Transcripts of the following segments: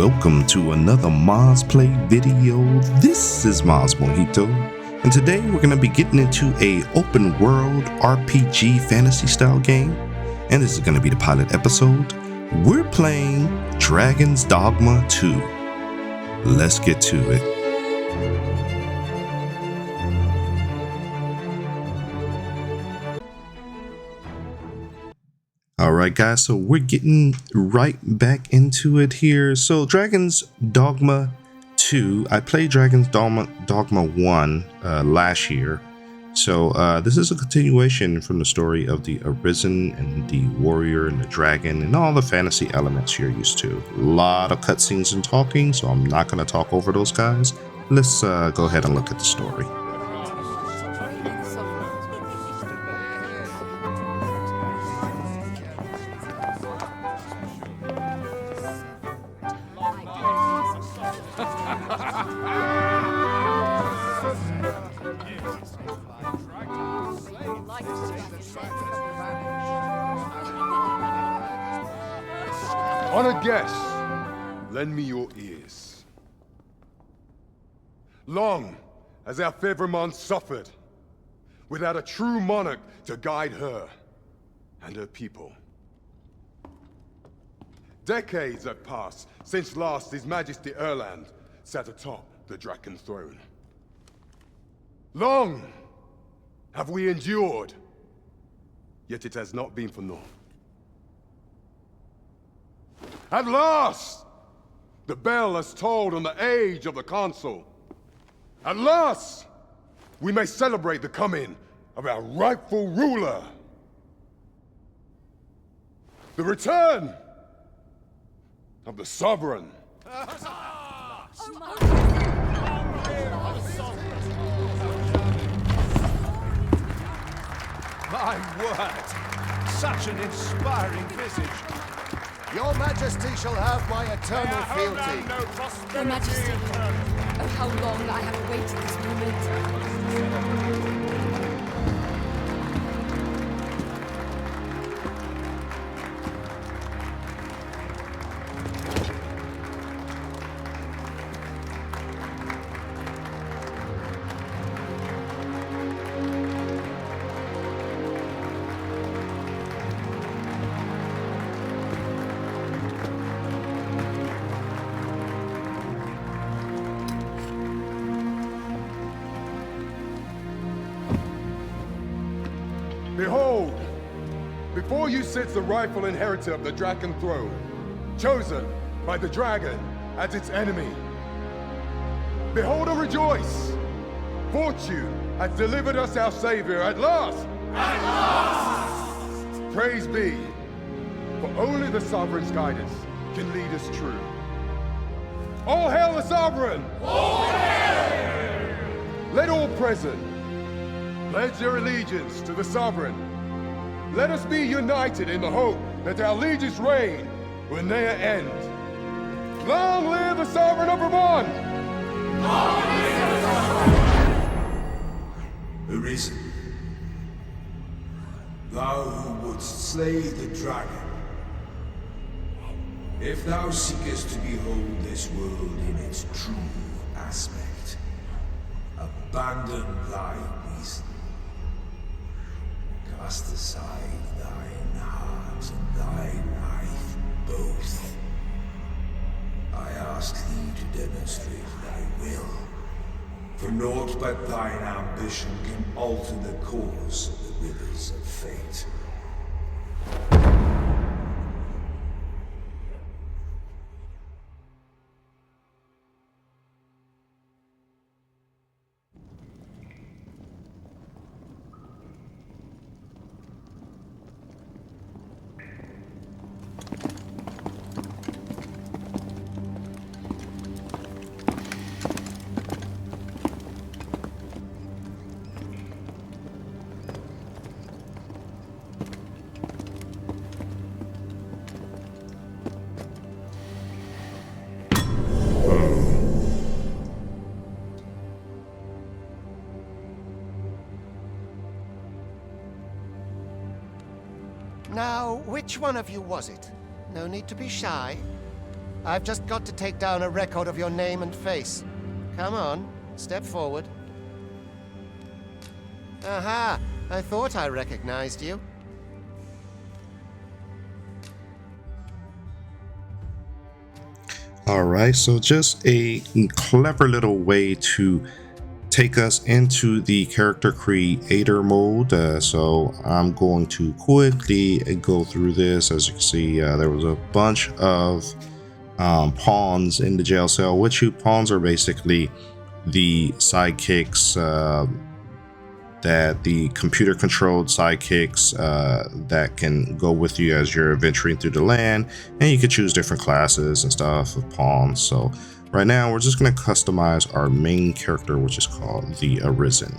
welcome to another Moz Play video. This is Moz Mojito, and today we're going to be getting into a open world RPG fantasy style game, and this is going to be the pilot episode. We're playing Dragon's Dogma 2. Let's get to it. Alright guys, so we're getting right back into it here. So Dragon's Dogma 2, I played Dragon's Dogma 1 last year. So this is a continuation from the story of the Arisen and the warrior and the dragon and all the fantasy elements you're used to. A lot of cutscenes and talking, so I'm not going to talk over those guys. Let's go ahead and look at the story. On a guess, lend me your ears. Long has our Fevrimon suffered, without a true monarch to guide her and her people. Decades have passed since last His Majesty Erland sat atop the Draken throne. Long have we endured, yet it has not been for naught. At last, the bell has tolled on the age of the Council. At last, we may celebrate the coming of our rightful ruler. The return of the Sovereign. My word! Such an inspiring visage. Your Majesty shall have my eternal fealty. Your Majesty, oh how long I have awaited this moment. Behold, before you sits the rightful inheritor of the Draken throne, chosen by the dragon as its enemy. Behold and rejoice! Fortune has delivered us our savior at last! At last! Praise be, for only the Sovereign's guidance can lead us true. All hail the Sovereign! All hail! Let all present pledge their allegiance to the Sovereign. Let us be united in the hope that our liege's reign will ne'er end. Long live the Sovereign of Vermont! Long live the Sovereign! Arisen, thou who wouldst slay the dragon, if thou seekest to behold this world in its true aspect, abandon thy reason. Cast aside thine heart and thy knife both. I ask thee to demonstrate thy will, for naught but thine ambition can alter the course of the rivers of fate. Now, which one of you was it? No need to be shy. I've just got to take down a record of your name and face. Come on, step forward. Aha! I thought I recognized you. All right, so just a clever little way to take us into the character creator mode. So I'm going to quickly go through this. As you can see, there was a bunch of pawns in the jail cell, which pawns are basically the sidekicks that the computer controlled sidekicks that can go with you as you're venturing through the land, and you can choose different classes and stuff of pawns. So right now we're just going to customize our main character, which is called the Arisen.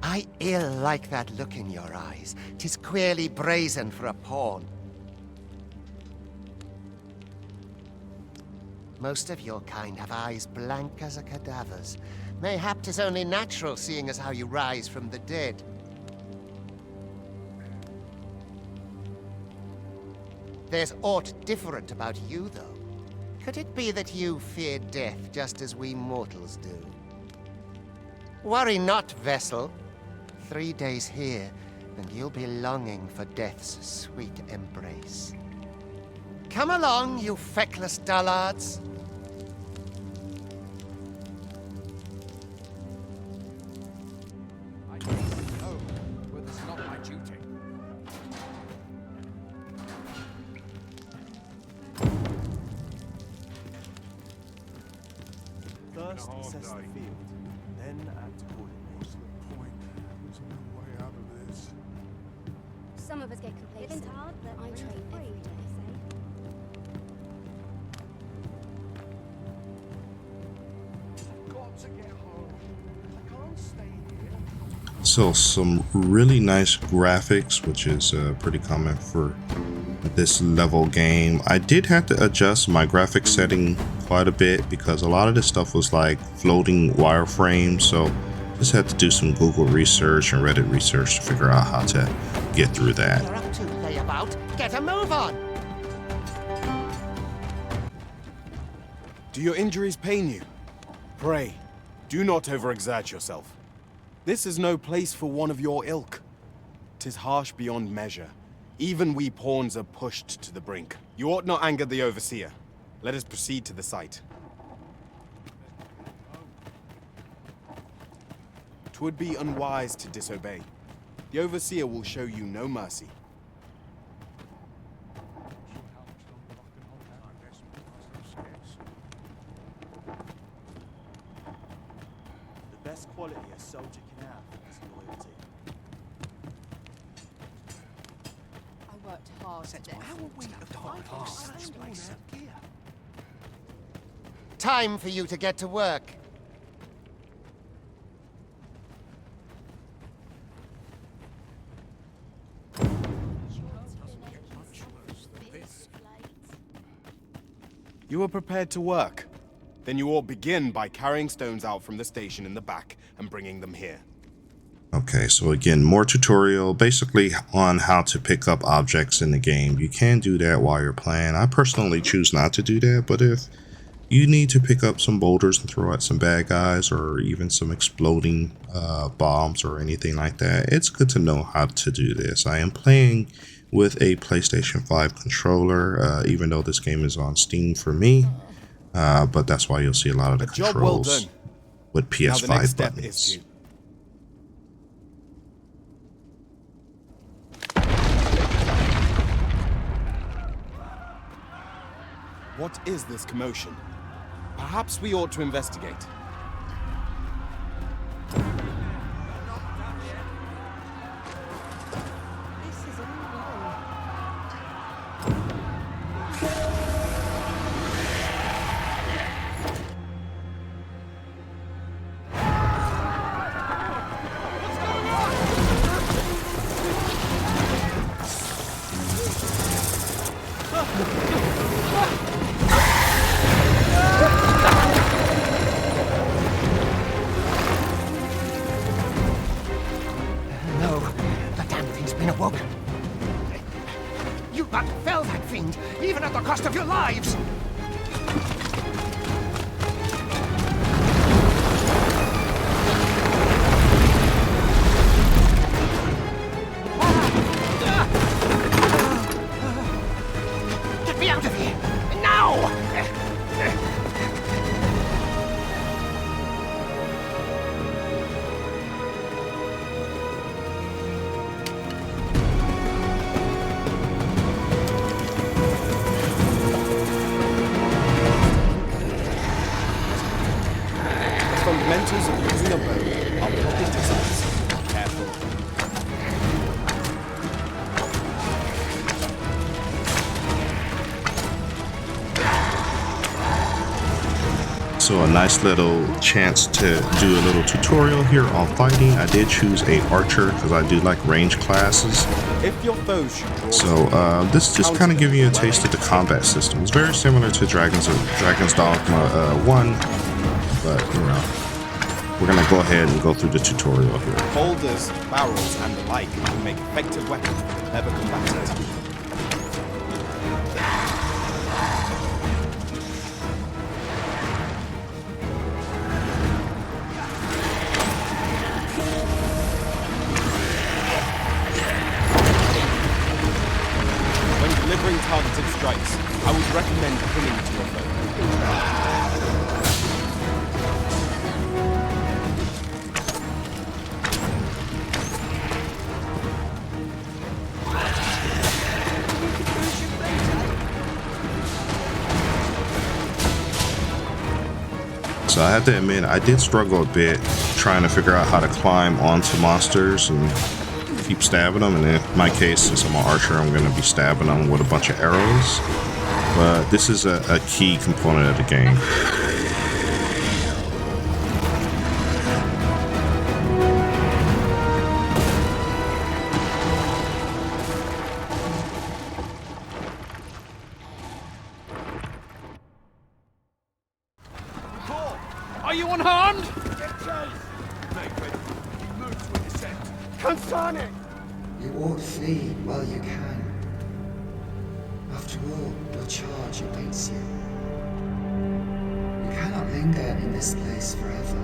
I ill like that look in your eyes. 'Tis queerly brazen for a pawn. Most of your kind have eyes blank as a cadaver's. Mayhap 'tis only natural, seeing as how you rise from the dead. There's aught different about you, though. Could it be that you fear death just as we mortals do? Worry not, vessel. 3 days here, and you'll be longing for death's sweet embrace. Come along, you feckless dullards. I don't know whether it's not my duty. First assess the field, then act accordingly. What's the point? There's no way out of this. Some of us get complacent. Living's hard, but I train every day. I've got to get home. I can't stay here. So some really nice graphics, which is pretty common for this level game. I did have to adjust my graphic setting quite a bit because a lot of this stuff was like floating wireframes, so just had to do some Google research and Reddit research to figure out how to get through that. You're up to layabout. Get a move on. Do your injuries pain you? Pray, do not overexert yourself. This is no place for one of your ilk. 'Tis harsh beyond measure. Even we pawns are pushed to the brink. You ought not anger the overseer. Let us proceed to the site. 'Twould be unwise to disobey. The Overseer will show you no mercy. The best quality a soldier can have is loyalty. I worked hard at this. Time for you to get to work. You are prepared to work. Then you all begin by carrying stones out from the station in the back and bringing them here. Okay, so again, more tutorial basically on how to pick up objects in the game. You can do that while you're playing. I personally choose not to do that, but if you need to pick up some boulders and throw at some bad guys, or even some exploding bombs or anything like that, it's good to know how to do this. I am playing with a PlayStation 5 controller, even though this game is on Steam for me, but that's why you'll see a lot of the controls with Now the next PS5 step buttons. is to... What is this commotion? Perhaps we ought to investigate. No, the damn thing's been awoken. You but fell that fiend, even at the cost of your lives! Get me out of here! Now! The fundamentals of using a bow are properly designed. Careful. So a nice little chance to do a little tutorial here on fighting. I did choose a archer because I do like range classes. If your foes should draw... So this just kind of giving you a taste of the combat system. It's very similar to Dragon's Dogma 1, but you know, we're gonna go ahead and go through the tutorial here. Boulders, barrels, and the like will make effective weapons for the clever combatant. When delivering targeted strikes, I would recommend pinning to your foe. So I have to admit, I did struggle a bit trying to figure out how to climb onto monsters and keep stabbing them. And in my case, since I'm an archer, I'm going to be stabbing them with a bunch of arrows. But this is a key component of the game. Are you unharmed? Consane! You ought flee while you can. After all, your charge awaits you. You cannot linger in this place forever.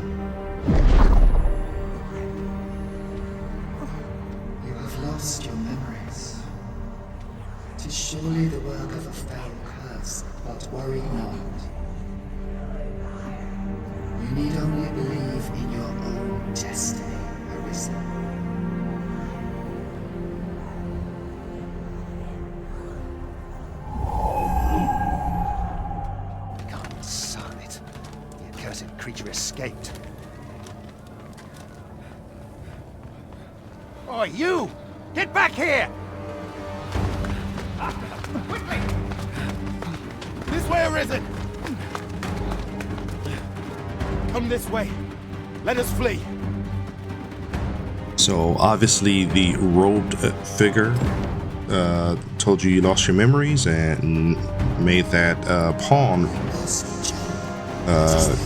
You have lost your memories. 'Tis surely the work of a foul curse, but worry not. You need only believe in your own destiny. accursed creature escaped. Oh, you! Get back here! This way, Arisen! Come this way. Let us flee. So obviously the robed figure told you lost your memories and made that pawn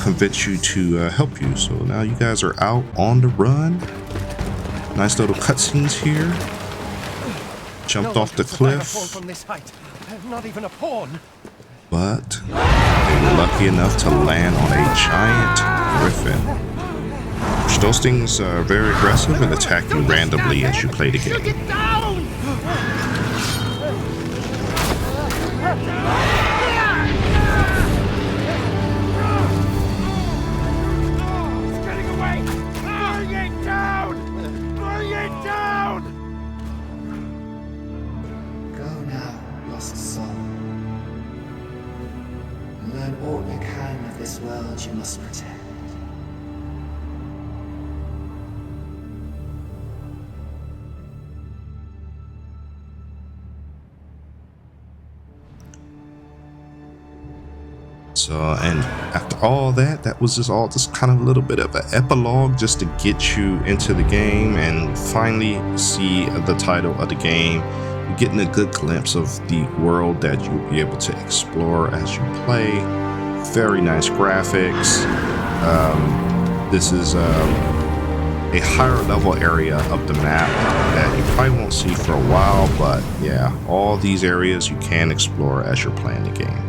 convince you to help you. So now you guys are out on the run. Nice little cutscenes here. Jumped off the cliff. From this height. Not even a pawn. But they were lucky enough to land on a giant griffin. Which those things are very aggressive and attack you randomly as you play the game. Get down! It's getting away! Bring it down! Bring it down! Go now, lost soul. Learn all you can of this world you must protect. So, and after all that, that was just kind of a little bit of an epilogue just to get you into the game and finally see the title of the game. You're getting a good glimpse of the world that you'll be able to explore as you play. Very nice graphics. This is a higher level area of the map that you probably won't see for a while, but yeah, all these areas you can explore as you're playing the game.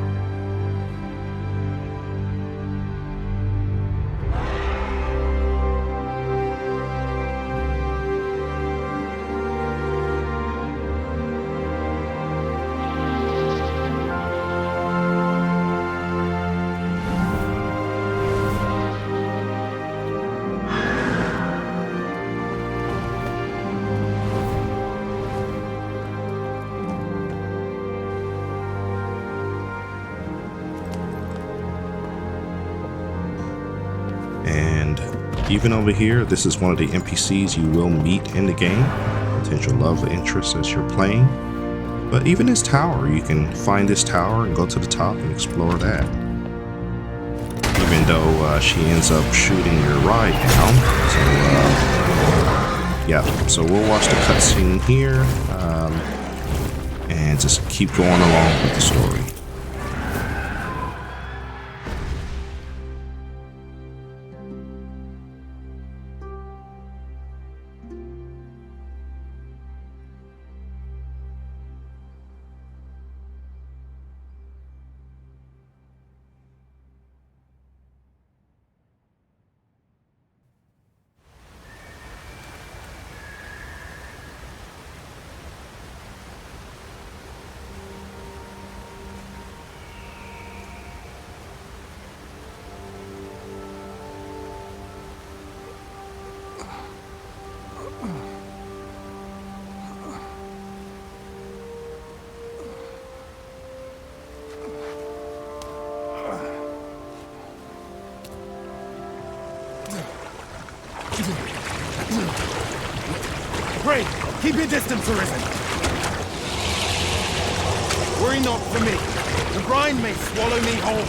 Even over here, this is one of the NPCs you will meet in the game, potential love interest as you're playing. But even this tower, you can find this tower and go to the top and explore that. Even though she ends up shooting your ride down. So, yeah, so we'll watch the cutscene here and just keep going along with the story. Pray, keep your distance, Arisen. Worry not for me. The brine may swallow me whole,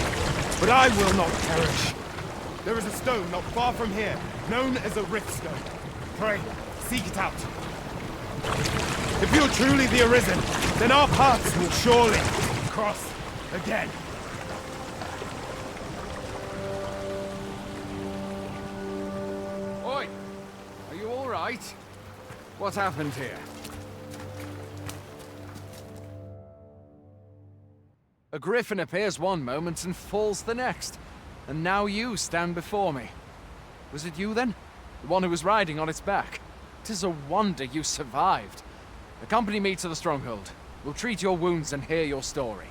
but I will not perish. There is a stone not far from here, known as a rift stone. Pray, seek it out. If you're truly the Arisen, then our paths will surely cross again. Oi! Are you all right? What happened here? A griffin appears one moment and falls the next. And now you stand before me. Was it you then? The one who was riding on its back? 'Tis a wonder you survived. Accompany me to the stronghold. We'll treat your wounds and hear your story.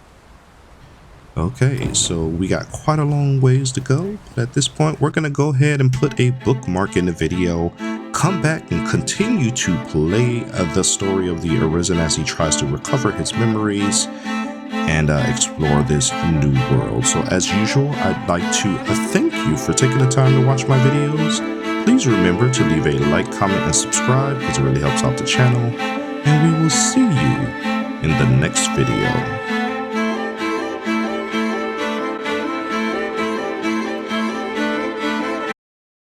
Okay, so we got quite a long ways to go, but at this point we're gonna go ahead and put a bookmark in the video, come back and continue to play the story of the Arisen as he tries to recover his memories and explore this new world. So as usual, I'd like to thank you for taking the time to watch my videos. Please remember to leave a like, comment, and subscribe because it really helps out the channel. And we will see you in the next video.